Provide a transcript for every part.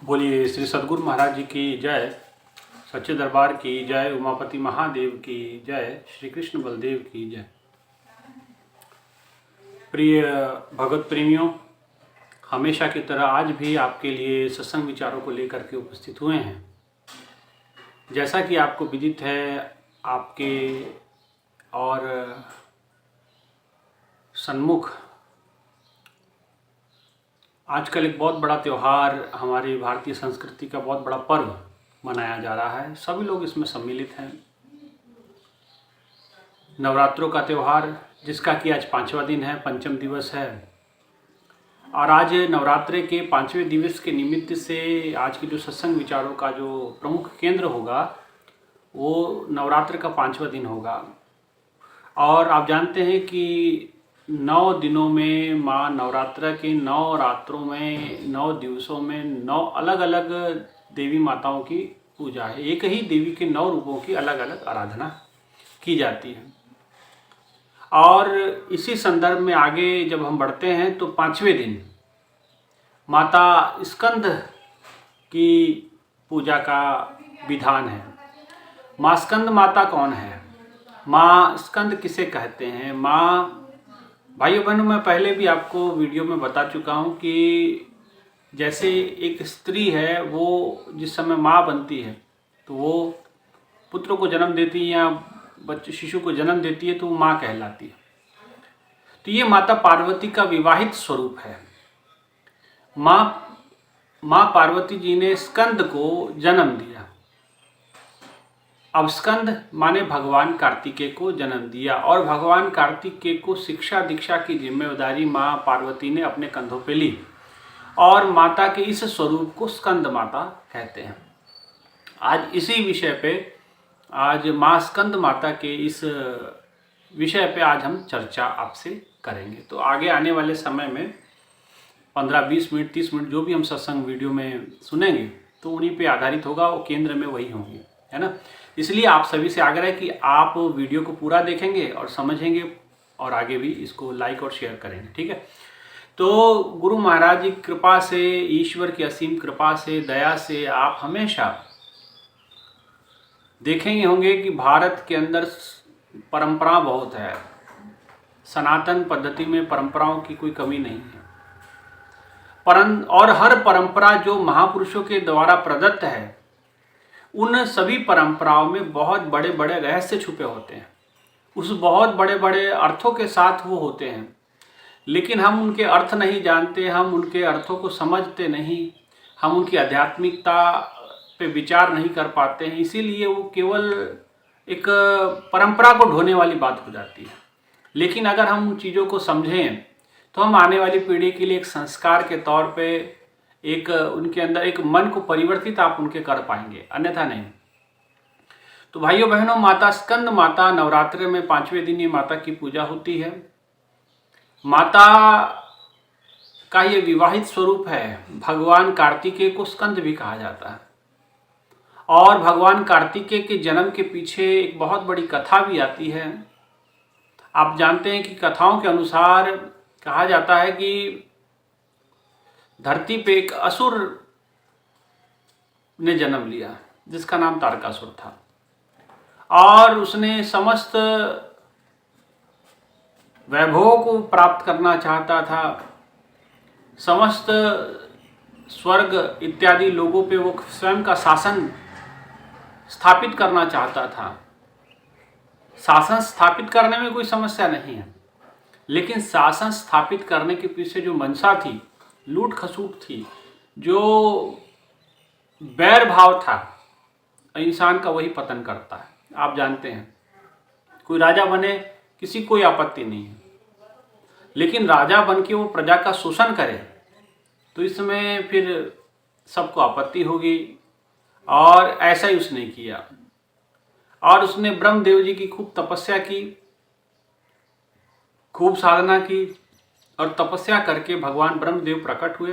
बोलिए श्री सद्गुरु महाराज जी की जय, सच्चे दरबार की जय, उमापति महादेव की जय, श्री कृष्ण बलदेव की जय। प्रिय भगवत प्रेमियों, हमेशा की तरह आज भी आपके लिए सत्संग विचारों को लेकर के उपस्थित हुए हैं। जैसा कि आपको विदित है, आपके और सन्मुख आजकल एक बहुत बड़ा त्यौहार, हमारी भारतीय संस्कृति का बहुत बड़ा पर्व मनाया जा रहा है। सभी लोग इसमें सम्मिलित हैं। नवरात्रों का त्यौहार, जिसका कि आज 5वां दिन है, पंचम दिवस है। और आज नवरात्रे के 5वें दिवस के निमित्त से आज के जो सत्संग विचारों का जो प्रमुख केंद्र होगा वो नवरात्र का 5वां दिन होगा। और आप जानते हैं कि 9 दिनों में माँ नवरात्र के 9 रात्रों में 9 दिवसों में 9 अलग अलग देवी माताओं की पूजा है। एक ही देवी के 9 रूपों की अलग अलग आराधना की जाती है। और इसी संदर्भ में आगे जब हम बढ़ते हैं तो 5वें दिन माता स्कंद की पूजा का विधान है। माँ स्कंद माता कौन है? माँ स्कंद किसे कहते हैं? माँ, भाइयों बहनों, मैं पहले भी आपको वीडियो में बता चुका हूँ कि जैसे एक स्त्री है, वो जिस समय माँ बनती है तो वो पुत्र को जन्म देती है या बच्चे शिशु को जन्म देती है तो वो माँ कहलाती है। तो ये माता पार्वती का विवाहित स्वरूप है। माँ पार्वती जी ने स्कंद को जन्म दिया। अब स्कंद माने भगवान कार्तिकेय को जन्म दिया, और भगवान कार्तिकेय को शिक्षा दीक्षा की जिम्मेदारी माँ पार्वती ने अपने कंधों पे ली, और माता के इस स्वरूप को स्कंद माता कहते हैं। आज इसी विषय पे, आज माँ स्कंद माता के इस विषय पे आज हम चर्चा आपसे करेंगे। तो आगे आने वाले समय में 15-20 मिनट 30 मिनट जो भी हम सत्संग वीडियो में सुनेंगे तो उन्हीं पे आधारित होगा, वो केंद्र में वही होंगे, है ना। इसलिए आप सभी से आग्रह है कि आप वीडियो को पूरा देखेंगे और समझेंगे और आगे भी इसको लाइक और शेयर करेंगे, ठीक है। तो गुरु महाराज की कृपा से, ईश्वर की असीम कृपा से, दया से आप हमेशा देखेंगे होंगे कि भारत के अंदर परंपरा बहुत है। सनातन पद्धति में परंपराओं की कोई कमी नहीं है। और हर परंपरा जो महापुरुषों के द्वारा प्रदत्त है, उन सभी परंपराओं में बहुत बड़े बड़े रहस्य छुपे होते हैं। उस बहुत बड़े बड़े अर्थों के साथ वो होते हैं, लेकिन हम उनके अर्थ नहीं जानते, हम उनके अर्थों को समझते नहीं, हम उनकी आध्यात्मिकता पे विचार नहीं कर पाते हैं। इसीलिए वो केवल एक परंपरा को ढोने वाली बात हो जाती है। लेकिन अगर हम उन चीज़ों को समझें तो हम आने वाली पीढ़ी के लिए एक संस्कार के तौर पे एक उनके अंदर एक मन को परिवर्तित आप उनके कर पाएंगे, अन्यथा नहीं। तो भाइयों बहनों, माता स्कंद माता नवरात्र में 5वें दिन ये माता की पूजा होती है। माता का ये विवाहित स्वरूप है। भगवान कार्तिकेय को स्कंद भी कहा जाता है। और भगवान कार्तिकेय के जन्म के पीछे एक बहुत बड़ी कथा भी आती है। आप जानते हैं कि कथाओं के अनुसार कहा जाता है कि धरती पे एक असुर ने जन्म लिया जिसका नाम तारकासुर था, और उसने समस्त वैभवों को प्राप्त करना चाहता था। समस्त स्वर्ग इत्यादि लोगों पे वो स्वयं का शासन स्थापित करना चाहता था। शासन स्थापित करने में कोई समस्या नहीं है, लेकिन शासन स्थापित करने के पीछे जो मंशा थी, लूट खसूट थी, जो बैर भाव था इंसान का, वही पतन करता है। आप जानते हैं, कोई राजा बने किसी कोई आपत्ति नहीं है, लेकिन राजा बन के वो प्रजा का शोषण करे तो इसमें फिर सबको आपत्ति होगी। और ऐसा ही उसने किया, और उसने ब्रह्मदेव जी की खूब तपस्या की, खूब साधना की, और तपस्या करके भगवान ब्रह्मदेव प्रकट हुए।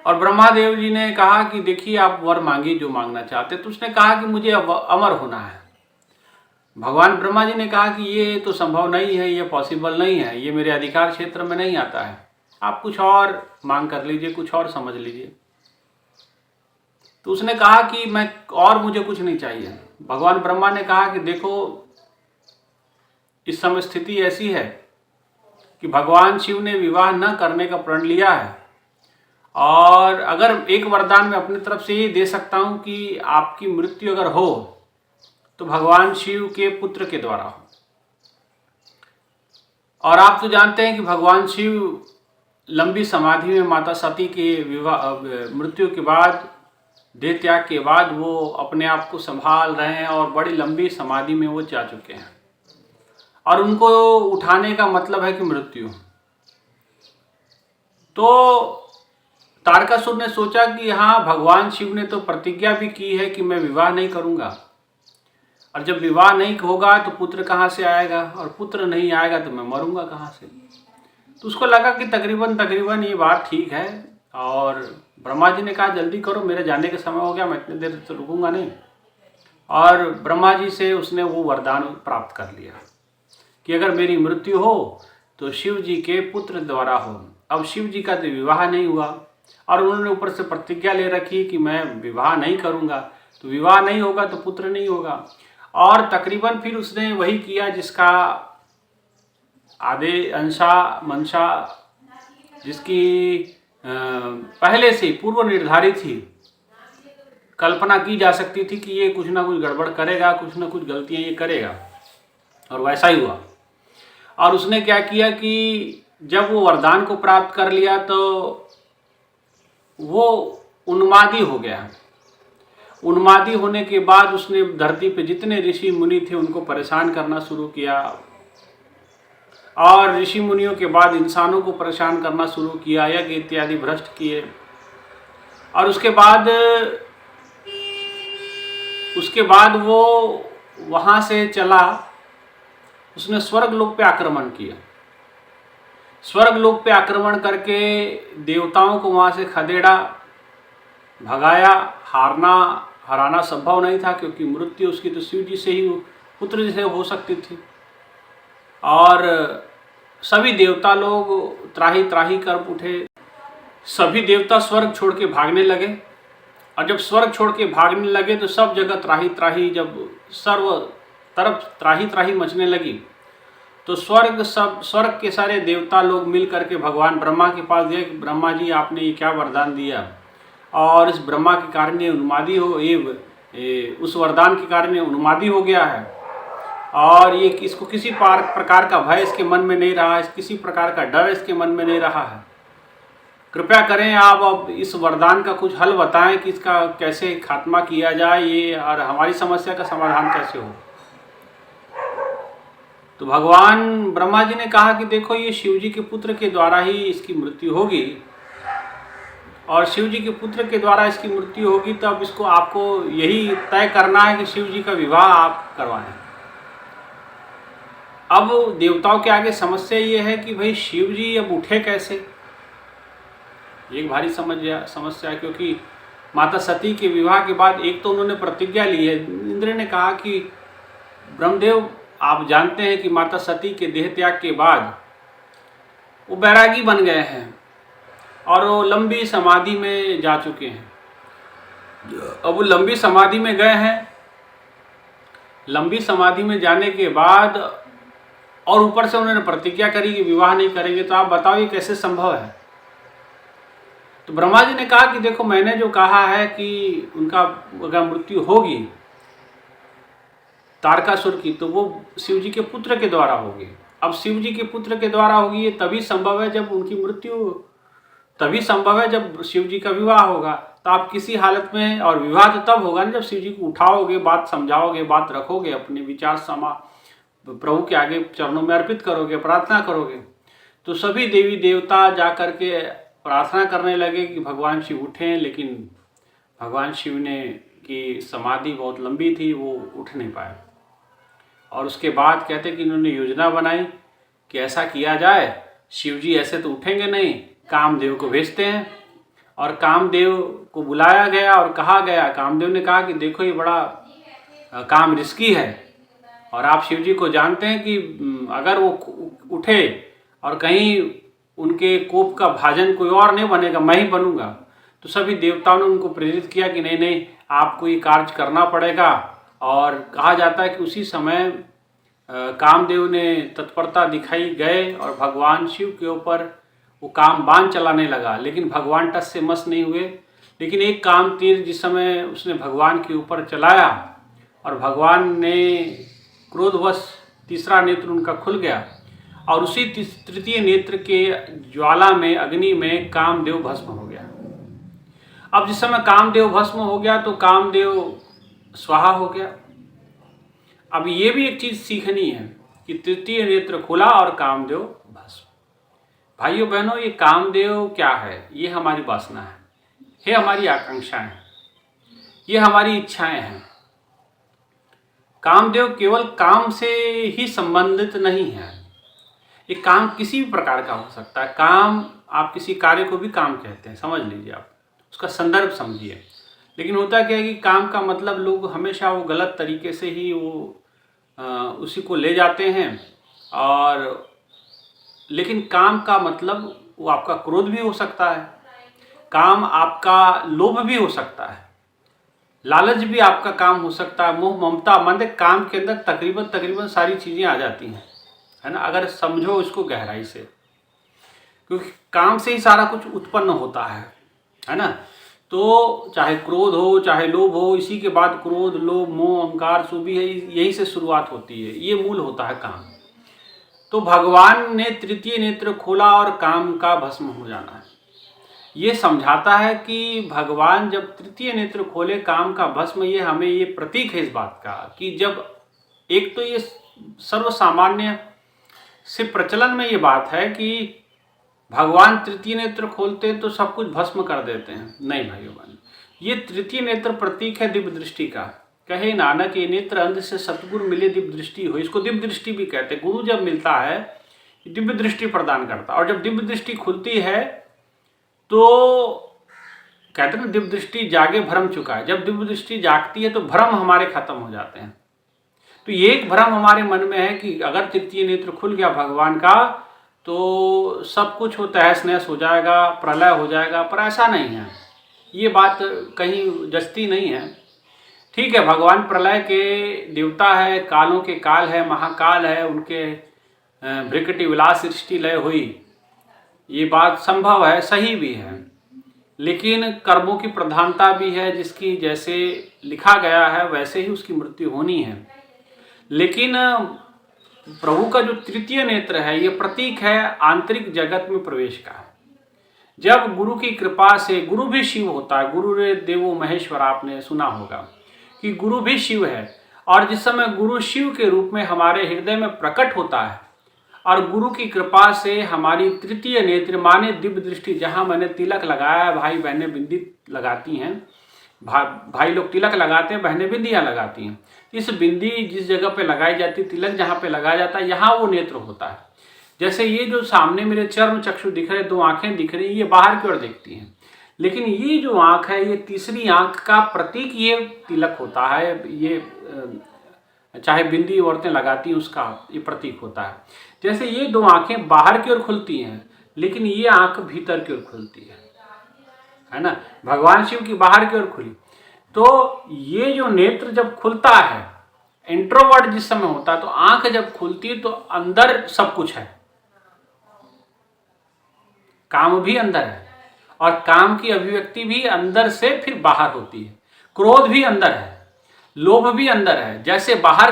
और ब्रह्मादेव जी ने कहा कि देखिए, आप वर मांगिए जो मांगना चाहते। तो उसने कहा कि मुझे अमर होना है। भगवान ब्रह्मा जी ने कहा कि ये तो संभव नहीं है, ये पॉसिबल नहीं है, ये मेरे अधिकार क्षेत्र में नहीं आता है, आप कुछ और मांग कर लीजिए, कुछ और समझ लीजिए। तो उसने कहा कि मैं और मुझे कुछ नहीं चाहिए। भगवान ब्रह्मा ने कहा कि देखो, इस समय स्थिति ऐसी है कि भगवान शिव ने विवाह न करने का प्रण लिया है, और अगर एक वरदान मैं अपनी तरफ से ये दे सकता हूं कि आपकी मृत्यु अगर हो तो भगवान शिव के पुत्र के द्वारा हो। और आप तो जानते हैं कि भगवान शिव लंबी समाधि में माता सती के विवाह मृत्यु के बाद, देह त्याग के बाद वो अपने आप को संभाल रहे हैं और बड़ी लंबी समाधि में वो जा चुके हैं, और उनको उठाने का मतलब है कि मृत्यु। तो तारकासुर ने सोचा कि हाँ, भगवान शिव ने तो प्रतिज्ञा भी की है कि मैं विवाह नहीं करूंगा, और जब विवाह नहीं होगा तो पुत्र कहाँ से आएगा, और पुत्र नहीं आएगा तो मैं मरूंगा कहाँ से। तो उसको लगा कि तकरीबन ये बात ठीक है, और ब्रह्मा जी ने कहा जल्दी करो, मेरे जाने का समय हो गया, मैं इतनी देर तो रुकूंगा नहीं। और ब्रह्मा जी से उसने वो वरदान प्राप्त कर लिया कि अगर मेरी मृत्यु हो तो शिव जी के पुत्र द्वारा हो। अब शिव जी का तो विवाह नहीं हुआ, और उन्होंने ऊपर से प्रतिज्ञा ले रखी कि मैं विवाह नहीं करूंगा, तो विवाह नहीं होगा तो पुत्र नहीं होगा। और तकरीबन फिर उसने वही किया जिसका आदे अंशा मंशा, जिसकी पहले से पूर्व निर्धारित थी, कल्पना की जा सकती थी कि ये कुछ ना कुछ गड़बड़ करेगा, कुछ ना कुछ गलतियां ये करेगा, और वैसा ही हुआ। और उसने क्या किया कि जब वो वरदान को प्राप्त कर लिया तो वो उन्मादी हो गया। उन्मादी होने के बाद उसने धरती पे जितने ऋषि मुनि थे उनको परेशान करना शुरू किया, और ऋषि मुनियों के बाद इंसानों को परेशान करना शुरू किया, यज्ञ इत्यादि भ्रष्ट किए। और उसके बाद वो वहाँ से चला, उसने स्वर्ग लोक पे आक्रमण किया। स्वर्ग लोक पे आक्रमण करके देवताओं को वहाँ से खदेड़ा, भगाया। हराना संभव नहीं था, क्योंकि मृत्यु उसकी तो शिव जी से ही, पुत्र जी से हो सकती थी। और सभी देवता लोग त्राही त्राही कर उठे, सभी देवता स्वर्ग छोड़ के भागने लगे। और जब स्वर्ग छोड़ के भागने लगे तो सब जगह त्राही त्राही, जब सर्व तरफ त्राही त्राही मचने लगी, तो स्वर्ग के सारे देवता लोग मिल करके भगवान ब्रह्मा के पास गए कि ब्रह्मा जी, आपने ये क्या वरदान दिया, और इस ब्रह्मा के कारण ये उन्मादी हो, उस वरदान के कारण ये उन्मादी हो गया है, और ये इसको किसी प्रकार का भय इसके मन में नहीं रहा, किसी प्रकार का डर इसके मन में नहीं रहा है। कृपया करें आप अब इस वरदान का कुछ हल बताएं कि इसका कैसे खात्मा किया जाए, ये और हमारी समस्या का समाधान कैसे हो। तो भगवान ब्रह्मा जी ने कहा कि देखो, ये शिव जी के पुत्र के द्वारा ही इसकी मृत्यु होगी, और शिव जी के पुत्र के द्वारा इसकी मृत्यु होगी, तो अब इसको आपको यही तय करना है कि शिव जी का विवाह आप करवाएं। अब देवताओं के आगे समस्या ये है कि भाई शिव जी अब उठे कैसे, एक भारी समस्या है। क्योंकि माता सती के विवाह के बाद एक तो उन्होंने प्रतिज्ञा ली है, इंद्र ने कहा कि ब्रह्मदेव, आप जानते हैं कि माता सती के देह त्याग के बाद वो बैरागी बन गए हैं, और वो लंबी समाधि में जा चुके हैं। अब वो लंबी समाधि में गए हैं, लंबी समाधि में जाने के बाद और ऊपर से उन्होंने प्रतिज्ञा करी कि विवाह नहीं करेंगे, तो आप बताओ ये कैसे संभव है। तो ब्रह्मा जी ने कहा कि देखो, मैंने जो कहा है कि उनका अगर मृत्यु होगी तारकासुर की, तो वो शिव जी के पुत्र के द्वारा होगी। अब शिव जी के पुत्र के द्वारा होगी, ये तभी संभव है जब उनकी मृत्यु, तभी संभव है जब शिव जी का विवाह होगा। तो आप किसी हालत में, और विवाह तो तब होगा ना जब शिव जी को उठाओगे, बात समझाओगे, बात रखोगे, अपने विचार प्रभु के आगे चरणों में अर्पित करोगे, प्रार्थना करोगे। तो सभी देवी देवता जा कर के प्रार्थना करने लगे कि भगवान शिव उठें, लेकिन भगवान शिव ने की समाधि बहुत लंबी थी, वो उठ नहीं पाए। और उसके बाद कहते कि इन्होंने योजना बनाई कि ऐसा किया जाए, शिव जी ऐसे तो उठेंगे नहीं, कामदेव को भेजते हैं। और कामदेव को बुलाया गया और कहा गया, कामदेव ने कहा कि देखो, ये बड़ा काम रिस्की है, और आप शिव जी को जानते हैं कि अगर वो उठे और कहीं उनके कोप का भाजन कोई और नहीं बनेगा, मैं ही बनूंगा, तो सभी देवताओं ने उनको प्रेरित किया कि नहीं नहीं, आपको ये कार्य करना पड़ेगा। और कहा जाता है कि उसी समय कामदेव ने तत्परता दिखाई गए और भगवान शिव के ऊपर वो काम बाण चलाने लगा, लेकिन भगवान टस से मस नहीं हुए। लेकिन एक काम तीर जिस समय उसने भगवान के ऊपर चलाया और भगवान ने क्रोधवश तीसरा नेत्र उनका खुल गया और उसी तृतीय नेत्र के ज्वाला में, अग्नि में कामदेव भस्म हो गया। अब जिस समय कामदेव भस्म हो गया तो कामदेव स्वाहा हो गया। अब ये भी एक चीज सीखनी है कि तृतीय नेत्र खुला और कामदेव भस्म। भाइयों बहनों, ये कामदेव क्या है? ये हमारी वासना है, ये हमारी आकांक्षाएं हैं, ये हमारी इच्छाएं हैं। कामदेव केवल काम से ही संबंधित नहीं है। ये काम किसी भी प्रकार का हो सकता है। काम, आप किसी कार्य को भी काम कहते हैं, समझ लीजिए, आप उसका संदर्भ समझिए। लेकिन होता क्या है कि काम का मतलब लोग हमेशा वो गलत तरीके से ही वो उसी को ले जाते हैं। और लेकिन काम का मतलब वो आपका क्रोध भी हो सकता है, काम आपका लोभ भी हो सकता है, लालच भी आपका काम हो सकता है, मोह ममता, मतलब काम के अंदर तकरीबन सारी चीज़ें आ जाती हैं, है ना, अगर समझो इसको गहराई से। क्योंकि काम से ही सारा कुछ उत्पन्न होता है ना। तो चाहे क्रोध हो, चाहे लोभ हो, इसी के बाद क्रोध, लोभ, मोह, अहंकार जो भी है, यही से शुरुआत होती है। ये मूल होता है काम। तो भगवान ने तृतीय नेत्र खोला और काम का भस्म हो जाना है। ये समझाता है कि भगवान जब तृतीय नेत्र खोले, काम का भस्म, ये हमें ये प्रतीक है इस बात का कि जब एक तो ये सर्वसामान्य से प्रचलन में ये बात है कि भगवान तृतीय नेत्र खोलते हैं तो सब कुछ भस्म कर देते हैं। नहीं भाइयों बहन, ये तृतीय नेत्र प्रतीक है दिव्य दृष्टि का। कहे नानक, ये नेत्र अंध से सतगुरु मिले दिव्य दृष्टि हो। इसको दिव्य दृष्टि भी कहते हैं। गुरु जब मिलता है दिव्य दृष्टि प्रदान करता है, और जब दिव्य दृष्टि खुलती है तो कहते हैं ना, दिव्य दृष्टि जागे भ्रम चुका है। जब दिव्य दृष्टि जागती है तो भ्रम हमारे खत्म हो जाते हैं। तो ये एक भ्रम हमारे मन में है कि अगर तृतीय नेत्र खुल गया भगवान का तो सब कुछ हो तहस नहस हो जाएगा, प्रलय हो जाएगा, पर ऐसा नहीं है। ये बात कहीं जस्ती नहीं है। ठीक है, भगवान प्रलय के देवता है, कालों के काल है, महाकाल है, उनके भृकुटि विलास सृष्टि लय हुई, ये बात संभव है, सही भी है। लेकिन कर्मों की प्रधानता भी है, जिसकी जैसे लिखा गया है वैसे ही उसकी मृत्यु होनी है। लेकिन प्रभु का जो तृतीय नेत्र है, ये प्रतीक है आंतरिक जगत में प्रवेश का। जब गुरु की कृपा से, गुरु भी शिव होता है, गुरु रे देवो महेश्वर, आपने सुना होगा कि गुरु भी शिव है। और जिस समय गुरु शिव के रूप में हमारे हृदय में प्रकट होता है और गुरु की कृपा से हमारी तृतीय नेत्र माने दिव्य दृष्टि, जहाँ मैंने तिलक लगाया है, भाई बहनें बिंदी लगाती हैं, भाई लोग तिलक लगाते हैं, बहनें बिंदियाँ लगाती हैं। इस बिंदी जिस जगह पे लगाई जाती है, तिलक जहाँ पे लगाया जाता है, यहाँ वो नेत्र होता है। जैसे ये जो सामने मेरे चर्म चक्षु दिख रहे, दो आंखें दिख रही, ये बाहर की ओर देखती हैं, लेकिन ये जो आंख है, ये तीसरी आंख का प्रतीक ये तिलक होता है। ये चाहे बिंदी औरतें लगाती हैं, उसका ये प्रतीक होता है। जैसे ये दो आंखें बाहर की ओर खुलती हैं, लेकिन ये आंख भीतर की ओर खुलती है ना। भगवान शिव की बाहर की ओर खुली, तो ये जो नेत्र जब खुलता है, इंट्रोवर्ट जिस समय होता है, तो आंख जब खुलती है तो अंदर सब कुछ है, काम भी अंदर है और काम की अभिव्यक्ति भी अंदर से फिर बाहर होती है। क्रोध भी अंदर है, लोभ भी अंदर है। जैसे बाहर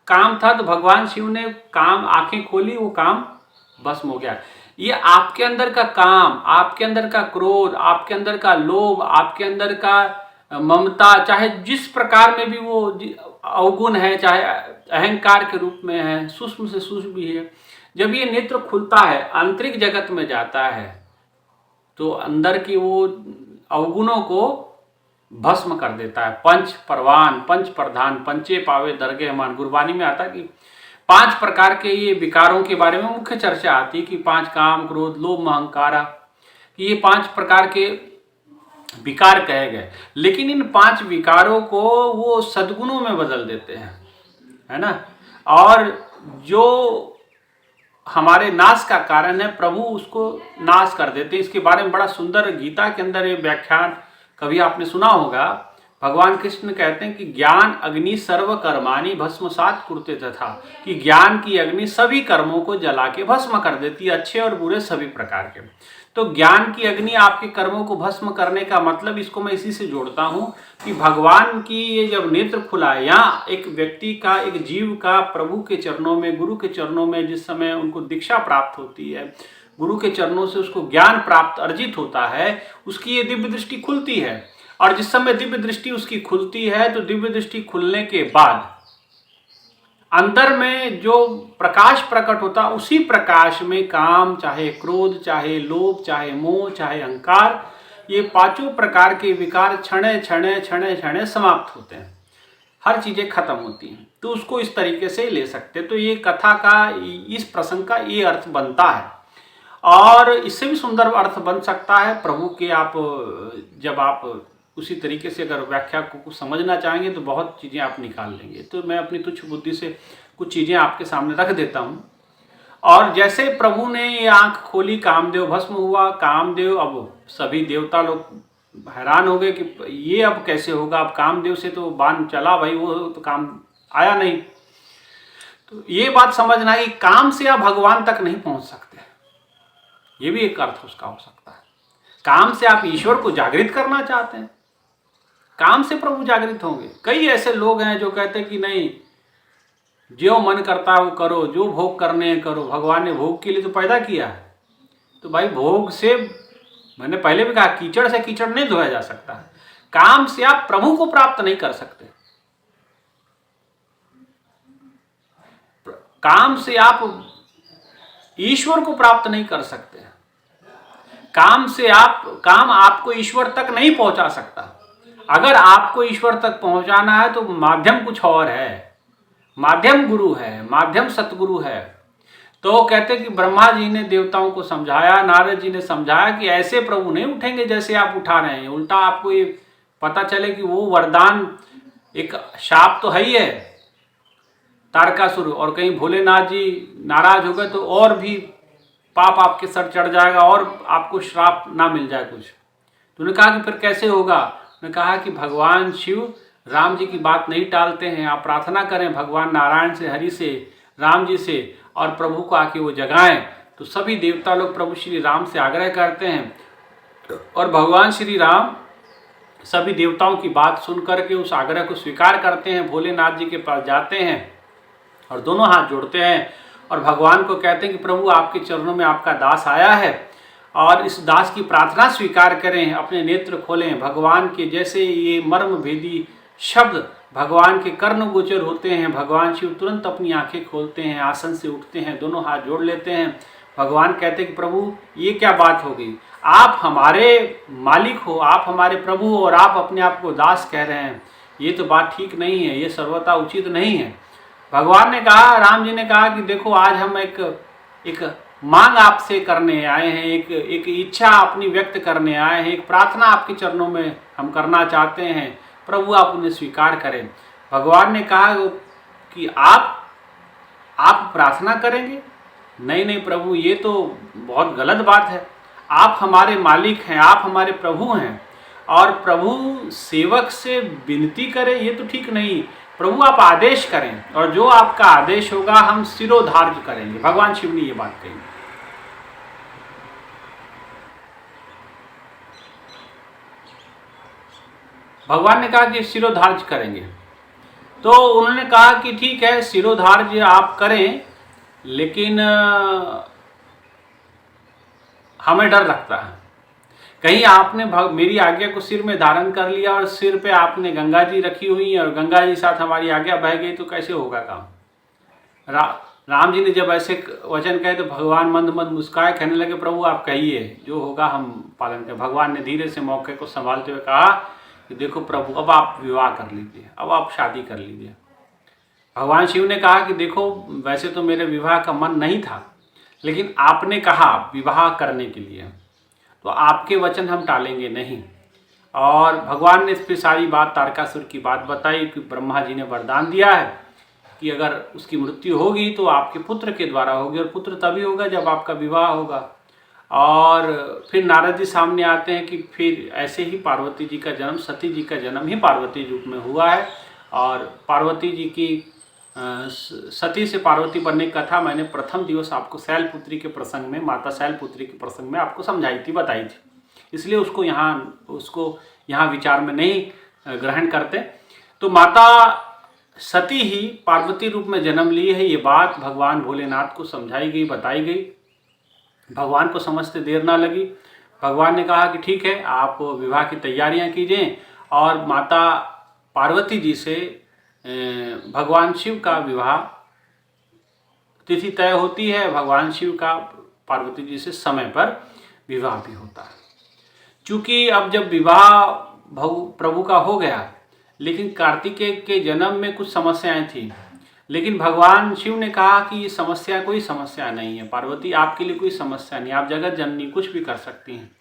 काम था तो भगवान शिव ने काम, आंखें खोली, वो काम भस्म हो गया। ये आपके अंदर का काम, आपके अंदर का क्रोध, आपके अंदर का लोभ, आपके अंदर का ममता, चाहे जिस प्रकार में भी वो अवगुण है, चाहे अहंकार के रूप में है, सूक्ष्म से सूक्ष्म भी है, जब ये नेत्र खुलता है, आंतरिक जगत में जाता है, तो अंदर की वो अवगुणों को भस्म कर देता है। पंच परवान, पंच प्रधान, पंचे पावे दरगे मान। गुरबानी में आता कि 5 प्रकार के ये विकारों के बारे में मुख्य चर्चा आती है कि 5 काम, क्रोध, लोभ, मोह, अहंकार, ये 5 प्रकार के विकार कहे गए। लेकिन इन 5 विकारों को वो सद्गुणों में बदल देते हैं, है ना। और जो हमारे नाश का कारण है, प्रभु उसको नाश कर देते हैं। इसके बारे में बड़ा सुंदर गीता के अंदर ये व्याख्यान कभी आपने सुना होगा। भगवान कृष्ण कहते हैं कि ज्ञान अग्नि सर्व कर्माणि भस्मसात कुरुते तथा, कि ज्ञान की अग्नि सभी कर्मों को जला के भस्म कर देती है, अच्छे और बुरे सभी प्रकार के। तो ज्ञान की अग्नि आपके कर्मों को भस्म करने का मतलब, इसको मैं इसी से जोड़ता हूँ कि भगवान की ये जब नेत्र खुला है, या एक व्यक्ति का, एक जीव का प्रभु के चरणों में, गुरु के चरणों में जिस समय उनको दीक्षा प्राप्त होती है, गुरु के चरणों से उसको ज्ञान प्राप्त अर्जित होता है, उसकी ये दिव्य दृष्टि खुलती है। और जिस समय दिव्य दृष्टि उसकी खुलती है, तो दिव्य दृष्टि खुलने के बाद अंदर में जो प्रकाश प्रकट होता, उसी प्रकाश में काम, चाहे क्रोध, चाहे लोभ, चाहे मोह, चाहे अहंकार, ये पांचों प्रकार के विकार क्षणे क्षणे क्षणे क्षणे समाप्त होते हैं, हर चीजें खत्म होती हैं। तो उसको इस तरीके से ले सकते। तो ये कथा का, इस प्रसंग का ये अर्थ बनता है। और इससे भी सुंदर अर्थ बन सकता है प्रभु के, आप जब आप उसी तरीके से अगर व्याख्या को समझना चाहेंगे तो बहुत चीज़ें आप निकाल लेंगे। तो मैं अपनी तुच्छ बुद्धि से कुछ चीज़ें आपके सामने रख देता हूँ। और जैसे प्रभु ने ये आंख खोली, कामदेव भस्म हुआ, कामदेव, अब सभी देवता लोग हैरान हो गए कि ये अब कैसे होगा, अब कामदेव से तो बाण चला भाई, वो तो काम आया नहीं। तो ये बात समझना है कि काम से आप भगवान तक नहीं पहुंच सकते, ये भी एक अर्थ उसका हो सकता है। काम से आप ईश्वर को जागृत करना चाहते हैं, काम से प्रभु जागृत होंगे। कई ऐसे लोग हैं जो कहते हैं कि नहीं, जो मन करता है वो करो, जो भोग करने हैं करो, भगवान ने भोग के लिए तो पैदा किया है। तो भाई भोग से, मैंने पहले भी कहा, कीचड़ से कीचड़ नहीं धोया जा सकता है। काम से आप प्रभु को प्राप्त नहीं कर सकते, काम से आप ईश्वर को प्राप्त नहीं कर सकते, काम से काम आपको ईश्वर तक नहीं पहुंचा सकता। अगर आपको ईश्वर तक पहुंचाना है तो माध्यम कुछ और है, माध्यम गुरु है, माध्यम सतगुरु है। तो कहते कि ब्रह्मा जी ने देवताओं को समझाया, नारद जी ने समझाया कि ऐसे प्रभु नहीं उठेंगे जैसे आप उठा रहे हैं। उल्टा आपको ये पता चले कि वो वरदान, एक शाप तो है ही है तारकासुर, और कहीं भोलेनाथ जी नाराज हो गए तो और भी पाप आपके सर चढ़ जाएगा और आपको श्राप ना मिल जाए कुछ। तो उन्होंने कहा कि फिर कैसे होगा। उन्होंने कहा कि भगवान शिव राम जी की बात नहीं टालते हैं, आप प्रार्थना करें भगवान नारायण से, हरि से, राम जी से, और प्रभु को आके वो जगाएं। तो सभी देवता लोग प्रभु श्री राम से आग्रह करते हैं और भगवान श्री राम सभी देवताओं की बात सुन करके उस आग्रह को स्वीकार करते हैं, भोलेनाथ जी के पास जाते हैं और दोनों हाथ जोड़ते हैं और भगवान को कहते हैं कि प्रभु आपके चरणों में आपका दास आया है और इस दास की प्रार्थना स्वीकार करें, अपने नेत्र खोलें। भगवान के जैसे ये मर्म भेदी शब्द भगवान के कर्ण गोचर होते हैं, भगवान शिव तुरंत अपनी आंखें खोलते हैं, आसन से उठते हैं, दोनों हाथ जोड़ लेते हैं। भगवान कहते हैं कि प्रभु ये क्या बात हो गई, आप हमारे मालिक हो, आप हमारे प्रभु हो और आप अपने आप को दास कह रहे हैं, ये तो बात ठीक नहीं है, ये सर्वथा उचित नहीं है। भगवान ने कहा, राम जी ने कहा कि देखो आज हम एक मांग आपसे करने आए हैं, एक इच्छा अपनी व्यक्त करने आए हैं, एक प्रार्थना आपके चरणों में हम करना चाहते हैं, प्रभु आप उन्हें स्वीकार करें। भगवान ने कहा कि आप प्रार्थना करेंगे? नहीं नहीं प्रभु, ये तो बहुत गलत बात है, आप हमारे मालिक हैं, आप हमारे प्रभु हैं और प्रभु सेवक से विनती करे ये तो ठीक नहीं, प्रभु आप आदेश करें और जो आपका आदेश होगा हम शिरोधार्य करेंगे। भगवान शिव ने ये बात कही। भगवान ने कहा कि शिरोधार्य करेंगे। तो उन्होंने कहा कि ठीक है शिरोधार्य आप करें, लेकिन हमें डर लगता है कहीं आपने मेरी आज्ञा को सिर में धारण कर लिया और सिर पे आपने गंगा जी रखी हुई और गंगा जी साथ हमारी आज्ञा बह गई तो कैसे होगा काम। राम जी ने जब ऐसे वचन कहे तो भगवान मंद मंद मुस्काए, कहने लगे प्रभु आप कहिए, जो होगा हम पालन करें। भगवान ने धीरे से मौके को संभालते हुए कहा कि देखो प्रभु अब आप विवाह कर लीजिए, अब आप शादी कर लीजिए। भगवान शिव ने कहा कि देखो वैसे तो मेरे विवाह का मन नहीं था, लेकिन आपने कहा विवाह करने के लिए तो आपके वचन हम टालेंगे नहीं। और भगवान ने इस पर सारी बात, तारकासुर की बात बताई कि ब्रह्मा जी ने वरदान दिया है कि अगर उसकी मृत्यु होगी तो आपके पुत्र के द्वारा होगी, और पुत्र तभी होगा जब आपका विवाह होगा। और फिर नारद जी सामने आते हैं कि फिर ऐसे ही पार्वती जी का जन्म, सती जी का जन्म ही पार्वती रूप में हुआ है। और पार्वती जी की सती से पार्वती बनने की कथा मैंने प्रथम दिवस आपको शैलपुत्री के प्रसंग में, माता शैलपुत्री के प्रसंग में आपको समझाई थी, बताई थी। इसलिए उसको यहाँ विचार में नहीं ग्रहण करते। तो माता सती ही पार्वती रूप में जन्म ली है, ये बात भगवान भोलेनाथ को समझाई गई, बताई गई। भगवान को समझते देर ना लगी। भगवान ने कहा कि ठीक है, आप विवाह की तैयारियां कीजिए, और माता पार्वती जी से भगवान शिव का विवाह तिथि तय होती है। भगवान शिव का पार्वती जी से समय पर विवाह भी होता है। चूँकि अब जब विवाह प्रभु का हो गया, लेकिन कार्तिकेय के जन्म में कुछ समस्याएं थी, लेकिन भगवान शिव ने कहा कि ये समस्या कोई समस्या नहीं है, पार्वती आपके लिए कोई समस्या नहीं, आप जगत जननी कुछ भी कर सकती हैं।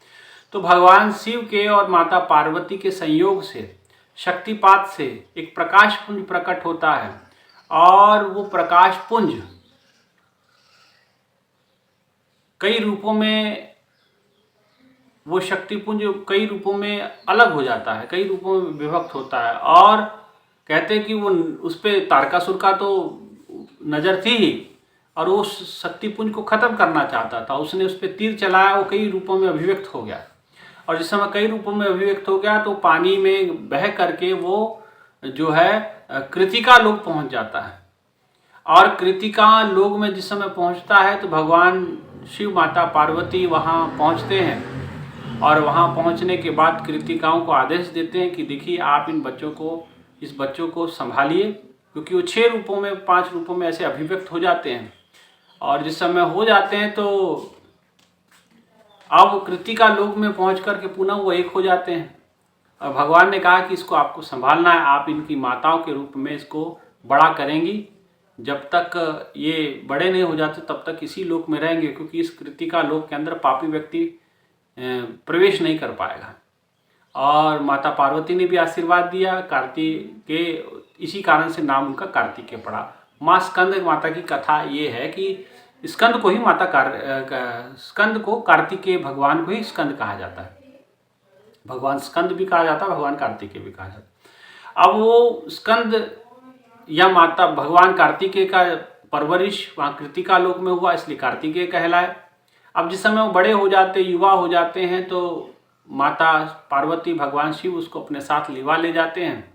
तो भगवान शिव के और माता पार्वती के संयोग से, शक्तिपात से एक प्रकाश पुंज प्रकट होता है, और वो प्रकाश पुंज कई रूपों में, वो शक्तिपुंज कई रूपों में अलग हो जाता है, कई रूपों में विभक्त होता है। और कहते हैं कि वो उस पर तारकासुर का तो नज़र थी ही, और वो शक्तिपुंज को ख़त्म करना चाहता था। उसने उस पर तीर चलाया, वो कई रूपों में अभिव्यक्त हो गया, और जिस समय कई रूपों में अभिव्यक्त हो गया तो पानी में बह करके वो जो है कृतिका लोक पहुंच जाता है। और कृतिका लोक में जिस समय पहुंचता है तो भगवान शिव, माता पार्वती वहां पहुंचते हैं, और वहां पहुंचने के बाद कृतिकाओं को आदेश देते हैं कि देखिए आप इस बच्चों को संभालिए, क्योंकि वो 6 रूपों में, 5 रूपों में ऐसे अभिव्यक्त हो जाते हैं। और जिस समय हो जाते हैं तो अब कृतिका लोक में पहुंच करके पुनः वो एक हो जाते हैं। और भगवान ने कहा कि इसको आपको संभालना है, आप इनकी माताओं के रूप में इसको बड़ा करेंगी, जब तक ये बड़े नहीं हो जाते तब तक इसी लोक में रहेंगे, क्योंकि इस कृतिका लोक के अंदर पापी व्यक्ति प्रवेश नहीं कर पाएगा। और माता पार्वती ने भी आशीर्वाद दिया। कार्तिकेय, इसी कारण से नाम उनका कार्तिकेय पड़ा। माँ स्कंद माता की कथा ये है कि स्कंद को ही स्कंद को, कार्तिकेय भगवान को ही स्कंद कहा जाता है। भगवान स्कंद भी कहा जाता है, भगवान कार्तिकेय भी कहा जाता है। अब वो स्कंद या माता भगवान कार्तिकेय का परवरिश वहाँ कृतिका लोक में हुआ, इसलिए कार्तिकेय कहलाए। अब जिस समय वो बड़े हो जाते, युवा हो जाते हैं, तो माता पार्वती, भगवान शिव उसको अपने साथ लिवा ले जाते हैं,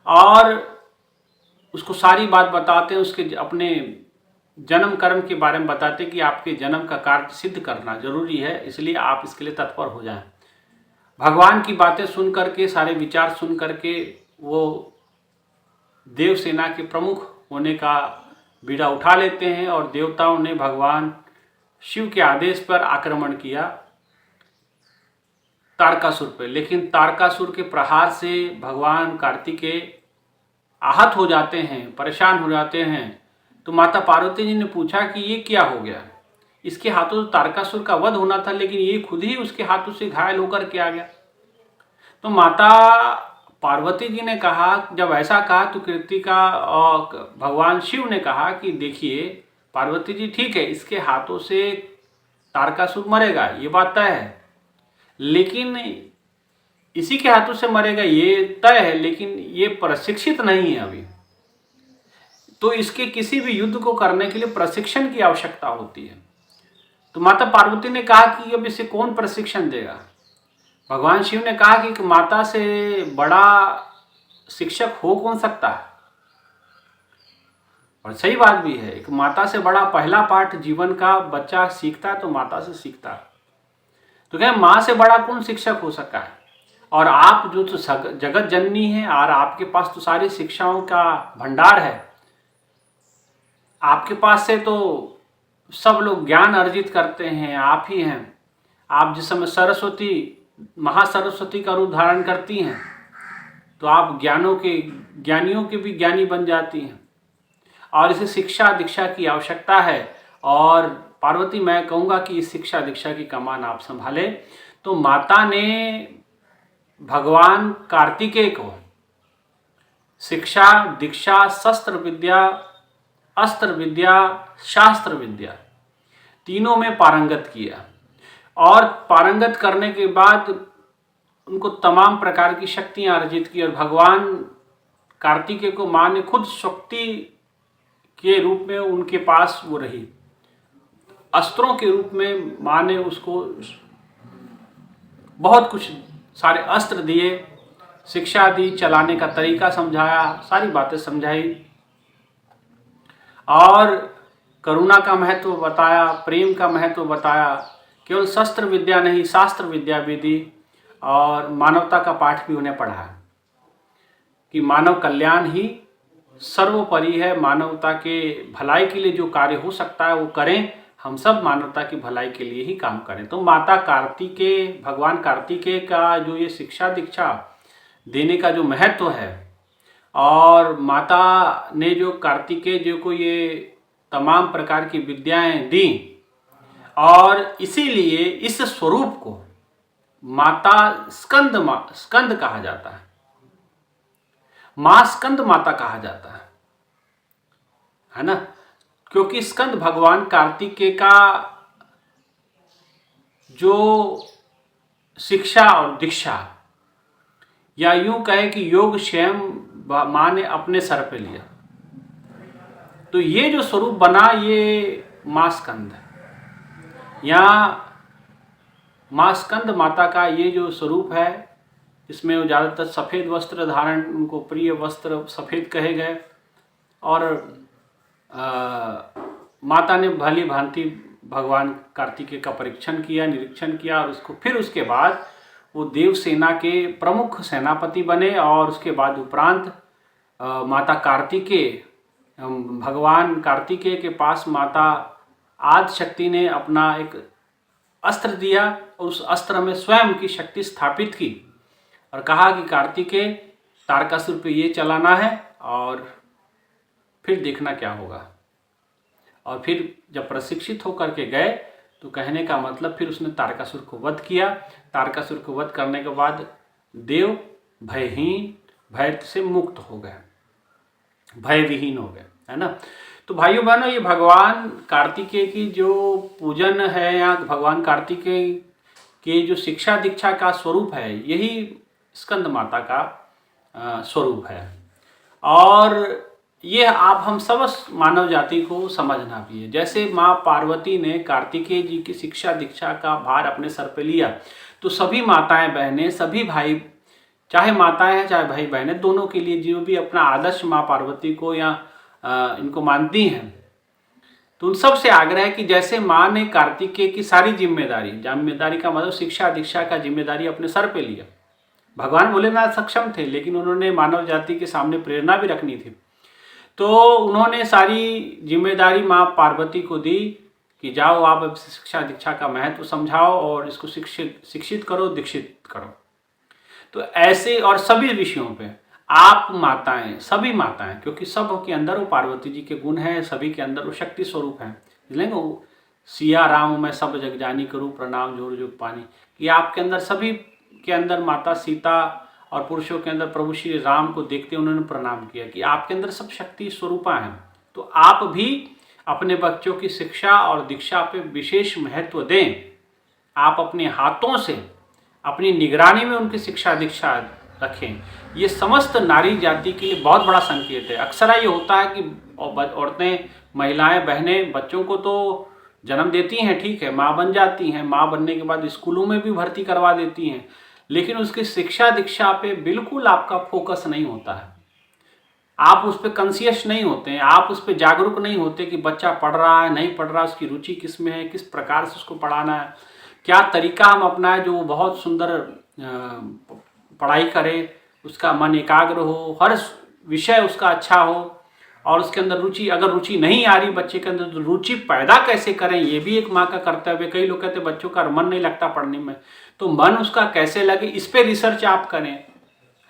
और उसको सारी बात बताते हैं, उसके अपने जन्म कर्म के बारे में बताते हैं कि आपके जन्म का कार्य सिद्ध करना जरूरी है, इसलिए आप इसके लिए तत्पर हो जाएं। भगवान की बातें सुन करके, सारे विचार सुन करके वो देवसेना के प्रमुख होने का बीड़ा उठा लेते हैं, और देवताओं ने भगवान शिव के आदेश पर आक्रमण किया तारकासुर पे। लेकिन तारकासुर के प्रहार से भगवान कार्तिकेय आहत हो जाते हैं, परेशान हो जाते हैं। तो माता पार्वती जी ने पूछा कि ये क्या हो गया, इसके हाथों तो तारकासुर का वध होना था, लेकिन ये खुद ही उसके हाथों से घायल होकर के आ गया। तो माता पार्वती जी ने कहा, जब ऐसा कहा तो कृतिका और भगवान शिव ने कहा कि देखिए पार्वती जी, ठीक है, इसके हाथों से तारकासुर मरेगा, ये बात तय है, लेकिन इसी के हाथों से मरेगा ये तय है, लेकिन ये प्रशिक्षित नहीं है अभी, तो इसके किसी भी युद्ध को करने के लिए प्रशिक्षण की आवश्यकता होती है। तो माता पार्वती ने कहा कि अब इसे कौन प्रशिक्षण देगा। भगवान शिव ने कहा कि माता से बड़ा शिक्षक हो कौन सकता है, और सही बात भी है। एक माता से बड़ा पहला पाठ जीवन का बच्चा सीखता है तो माता से सीखता है। तो क्या माँ से बड़ा कौन शिक्षक हो सकता है। और आप जो तो जगत जननी है, और आपके पास तो सारी शिक्षाओं का भंडार है, आपके पास से तो सब लोग ज्ञान अर्जित करते हैं, आप ही हैं। आप जिस समय सरस्वती, महासरस्वती का रूप धारण करती हैं, तो आप ज्ञानियों के भी ज्ञानी बन जाती हैं। और इसे शिक्षा दीक्षा की आवश्यकता है, और पार्वती, मैं कहूँगा कि इस शिक्षा दीक्षा की कमान आप संभालें। तो माता ने भगवान कार्तिकेय को शिक्षा, दीक्षा, शस्त्र विद्या, अस्त्र विद्या, शास्त्र विद्या, तीनों में पारंगत किया। और पारंगत करने के बाद उनको तमाम प्रकार की शक्तियां अर्जित की। और भगवान कार्तिकेय को मां ने खुद शक्ति के रूप में उनके पास वो रही, अस्त्रों के रूप में मां ने उसको बहुत कुछ सारे अस्त्र दिए, शिक्षा दी, चलाने का तरीका समझाया, सारी बातें समझाई और करुणा का महत्व बताया, प्रेम का महत्व बताया। केवल शस्त्र विद्या नहीं, शास्त्र विद्या भी दी और मानवता का पाठ भी उन्हें पढ़ाया कि मानव कल्याण ही सर्वोपरि है। मानवता के भलाई के लिए जो कार्य हो सकता है वो करें, हम सब मानवता की भलाई के लिए ही काम करें। तो माता कार्तिकेय, भगवान कार्तिकेय का जो ये शिक्षा दीक्षा देने का जो महत्व है, और माता ने जो कार्तिकेय जी को ये तमाम प्रकार की विद्याएं दी, और इसीलिए इस स्वरूप को माता स्कंद कहा जाता है, मां स्कंद माता कहा जाता है ना। क्योंकि स्कंद भगवान कार्तिकेय का जो शिक्षा और दीक्षा, या यूं कहे कि योग स्वयं मां ने अपने सर पे लिया, तो ये जो स्वरूप बना ये मां स्कंद है। या मां स्कंद माता का ये जो स्वरूप है, इसमें वो ज़्यादातर सफ़ेद वस्त्र धारण, उनको प्रिय वस्त्र सफ़ेद कहे गए। और माता ने भली भांति भगवान कार्तिकेय का परीक्षण किया, निरीक्षण किया, और फिर उसके बाद वो देव सेना के प्रमुख सेनापति बने। और उसके बाद उपरांत माता कार्तिकेय, भगवान कार्तिकेय के पास माता आदि शक्ति ने अपना एक अस्त्र दिया, और उस अस्त्र में स्वयं की शक्ति स्थापित की और कहा कि कार्तिकेय, तारकासुर पे ये चलाना है और फिर देखना क्या होगा। और फिर जब प्रशिक्षित होकर के गए तो कहने का मतलब फिर उसने तारकासुर को वध किया। तारकासुर को वध करने के बाद देव भयहीन, भय से मुक्त हो गए, भय विहीन हो गए, है ना। तो भाइयों बहनों, ये भगवान कार्तिकेय की जो पूजन है, या भगवान कार्तिकेय के जो शिक्षा दीक्षा का स्वरूप है, यही स्कंद माता का स्वरूप है। और ये आप हम सब मानव जाति को समझना भी है। जैसे माँ पार्वती ने कार्तिकेय जी की शिक्षा दीक्षा का भार अपने सर पे लिया, तो सभी माताएं बहनें, सभी भाई, चाहे माताएं हैं चाहे भाई बहनें, दोनों के लिए जो भी अपना आदर्श माँ पार्वती को या इनको मानती हैं, तो उन सब से आग्रह है कि जैसे माँ ने कार्तिकेय की सारी जिम्मेदारी का मतलब शिक्षा दीक्षा का जिम्मेदारी अपने सर पे लिया। भगवान भोलेनाथ सक्षम थे, लेकिन उन्होंने मानव जाति के सामने प्रेरणा भी रखनी थी, तो उन्होंने सारी जिम्मेदारी माँ पार्वती को दी कि जाओ आप अब शिक्षा दीक्षा का महत्व समझाओ और इसको शिक्षित करो, दीक्षित करो। तो ऐसे और सभी विषयों पे आप माताएं, सभी माताएं, क्योंकि सब के अंदर वो पार्वती जी के गुण हैं, सभी के अंदर वो शक्ति स्वरूप हैं। इसलिए सिया राम मैं सब जग जानी करूँ प्रणाम जोर जुग पानी, कि आपके अंदर, सभी के अंदर माता सीता और पुरुषों के अंदर प्रभु श्री राम को देखते उन्होंने प्रणाम किया कि आपके अंदर सब शक्ति स्वरूपा हैं। तो आप भी अपने बच्चों की शिक्षा और दीक्षा पे विशेष महत्व दें। आप अपने हाथों से अपनी निगरानी में उनकी शिक्षा दीक्षा रखें। ये समस्त नारी जाति के लिए बहुत बड़ा संकेत है। अक्सर ये होता है कि औरतें, महिलाएं, बहनें बच्चों को तो जन्म देती हैं, ठीक है, माँ बन जाती हैं, माँ बनने के बाद स्कूलों में भी भर्ती करवा देती हैं, लेकिन उसकी शिक्षा दीक्षा पे बिल्कुल आपका फोकस नहीं होता है। आप उस पर कॉन्शियस नहीं होते हैं, आप उस पर जागरूक नहीं होते कि बच्चा पढ़ रहा है, नहीं पढ़ रहा, उसकी रुचि किस में है, किस प्रकार से उसको पढ़ाना है, क्या तरीका हम अपनाएं जो बहुत सुंदर पढ़ाई करे, उसका मन एकाग्र हो, हर विषय उसका अच्छा हो, और उसके अंदर रुचि, अगर रुचि नहीं आ रही बच्चे के अंदर, तो रुचि पैदा कैसे करें, ये भी एक माँ का कर्तव्य है। कई लोग कहते हैं बच्चों का मन नहीं लगता पढ़ने में, तो मन उसका कैसे लगे, इस पे रिसर्च आप करें,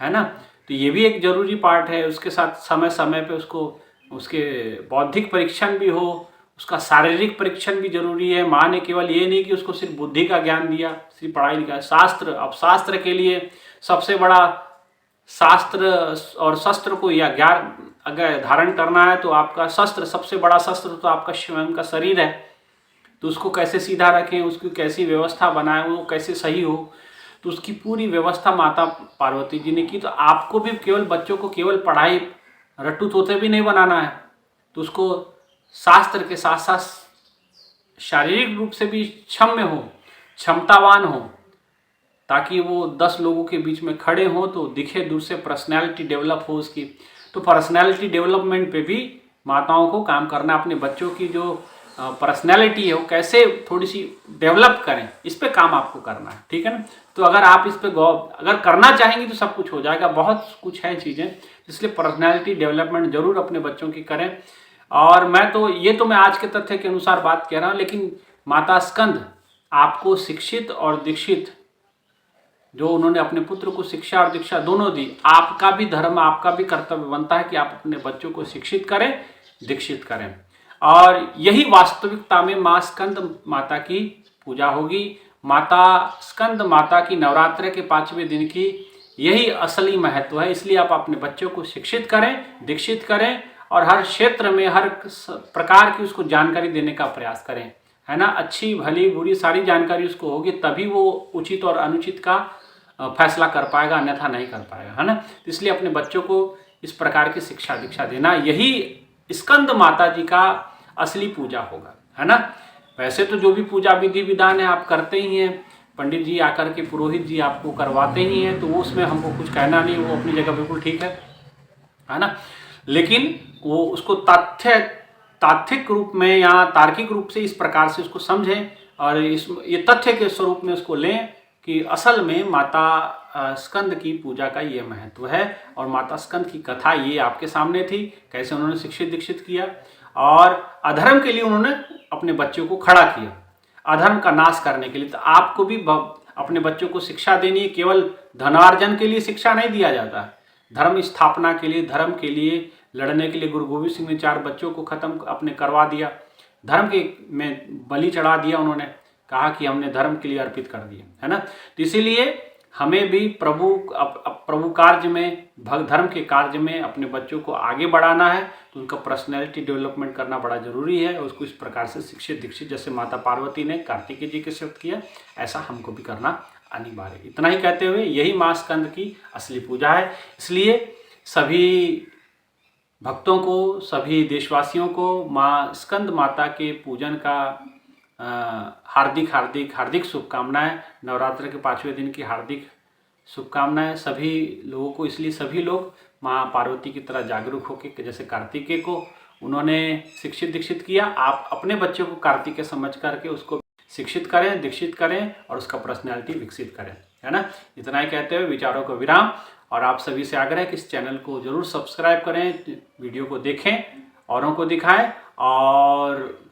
है ना। तो ये भी एक जरूरी पार्ट है। उसके साथ समय समय पे उसके बौद्धिक परीक्षण भी हो, उसका शारीरिक परीक्षण भी जरूरी है। माँ ने केवल ये नहीं कि उसको सिर्फ बुद्धि का ज्ञान दिया, सिर्फ पढ़ाई लिखा, शास्त्र, अब शास्त्र के लिए सबसे बड़ा शास्त्र और शस्त्र को या ज्ञान अगर धारण करना है तो आपका शस्त्र, सबसे बड़ा शस्त्र तो आपका स्वयं का शरीर है। तो उसको कैसे सीधा रखें, उसकी कैसी व्यवस्था बनाएं, वो कैसे सही हो, तो उसकी पूरी व्यवस्था माता पार्वती जी ने की। तो आपको भी केवल बच्चों को केवल पढ़ाई रट्टू तोते भी नहीं बनाना है, तो उसको शास्त्र के साथ साथ शारीरिक रूप से भी क्षम्य हो, क्षमतावान हो, ताकि वो 10 लोगों के बीच में खड़े हों तो दिखे दूर से, पर्सनैलिटी डेवलप हो उसकी। तो पर्सनैलिटी डेवलपमेंट पे भी माताओं को काम करना, अपने बच्चों की जो पर्सनैलिटी है वो कैसे थोड़ी सी डेवलप करें, इस पे काम आपको करना है, ठीक है ना। तो अगर आप इस पे अगर करना चाहेंगे तो सब कुछ हो जाएगा, बहुत कुछ है चीज़ें, इसलिए पर्सनैलिटी डेवलपमेंट जरूर अपने बच्चों की करें। और मैं आज के तथ्य के अनुसार बात कह रहा हूँ, लेकिन माता स्कंद आपको शिक्षित और दीक्षित, जो उन्होंने अपने पुत्र को शिक्षा और दीक्षा दोनों दी, आपका भी धर्म, आपका भी कर्तव्य बनता है कि आप अपने बच्चों को शिक्षित करें, दीक्षित करें। और यही वास्तविकता में माँ स्कंद माता की पूजा होगी। माता स्कंद माता की नवरात्र के 5वें दिन की यही असली महत्व है। इसलिए आप अपने बच्चों को शिक्षित करें, दीक्षित करें और हर क्षेत्र में हर प्रकार की उसको जानकारी देने का प्रयास करें, है ना। अच्छी भली बुरी सारी जानकारी उसको होगी, तभी वो उचित और अनुचित का फैसला कर पाएगा, अन्यथा नहीं कर पाएगा, है ना। इसलिए अपने बच्चों को इस प्रकार की शिक्षा दीक्षा देना, यही स्कंद माता जी का असली पूजा होगा, है ना। वैसे तो जो भी पूजा विधि विधान है आप करते ही हैं, पंडित जी आकर के, पुरोहित जी आपको करवाते ही हैं, तो वो उसमें हमको कुछ कहना नहीं, वो अपनी जगह बिल्कुल ठीक है ना। लेकिन वो उसको तात्विक रूप में या तार्किक रूप से इस प्रकार से उसको समझें और ये तथ्य के स्वरूप में उसको लें कि असल में माता स्कंद की पूजा का ये महत्व है। और माता स्कंद की कथा ये आपके सामने थी, कैसे उन्होंने शिक्षित दीक्षित किया और अधर्म के लिए उन्होंने अपने बच्चों को खड़ा किया, अधर्म का नाश करने के लिए। तो आपको भी अपने बच्चों को शिक्षा देनी है। केवल धनार्जन के लिए शिक्षा नहीं दिया जाता, धर्म स्थापना के लिए, धर्म के लिए लड़ने के लिए गुरु गोविंद सिंह ने 4 बच्चों को खत्म अपने करवा दिया, धर्म के में बलि चढ़ा दिया। उन्होंने कहा कि हमने धर्म के लिए अर्पित कर दिया, है ना। तो इसीलिए हमें भी प्रभु कार्य में, भक्त धर्म के कार्य में अपने बच्चों को आगे बढ़ाना है, तो उनका पर्सनैलिटी डेवलपमेंट करना बड़ा जरूरी है। उसको इस प्रकार से शिक्षित दीक्षित, जैसे माता पार्वती ने कार्तिकेय जी के साथ किया, ऐसा हमको भी करना अनिवार्य है। इतना ही कहते हुए, यही माँ स्कंद की असली पूजा है। इसलिए सभी भक्तों को, सभी देशवासियों को माँ स्कंद माता के पूजन का हार्दिक शुभकामनाएं। नवरात्र के 5वें दिन की हार्दिक शुभकामनाएं सभी लोगों को। इसलिए सभी लोग माँ पार्वती की तरह जागरूक होकर, जैसे कार्तिकेय को उन्होंने शिक्षित दीक्षित किया, आप अपने बच्चों को कार्तिकेय समझ करके उसको शिक्षित करें, दीक्षित करें और उसका पर्सनैलिटी विकसित करें, है ना। इतना ही कहते हुए विचारों को विराम। और आप सभी से आग्रह है कि इस चैनल को जरूर सब्सक्राइब करें, वीडियो को देखें, औरों को दिखाएं और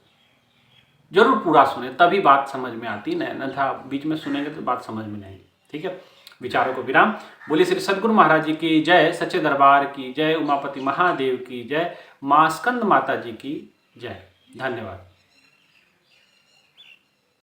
जरूर पूरा सुने, तभी बात समझ में आती, नहीं अन्यथा बीच में सुनेंगे तो बात समझ में नहीं आएगी, ठीक है। विचारों को विराम। बोलिए श्री सद्गुरु महाराज जी की जय, सच्चे दरबार की जय, उमापति महादेव की जय, माँ स्कंद माता जी की जय। धन्यवाद।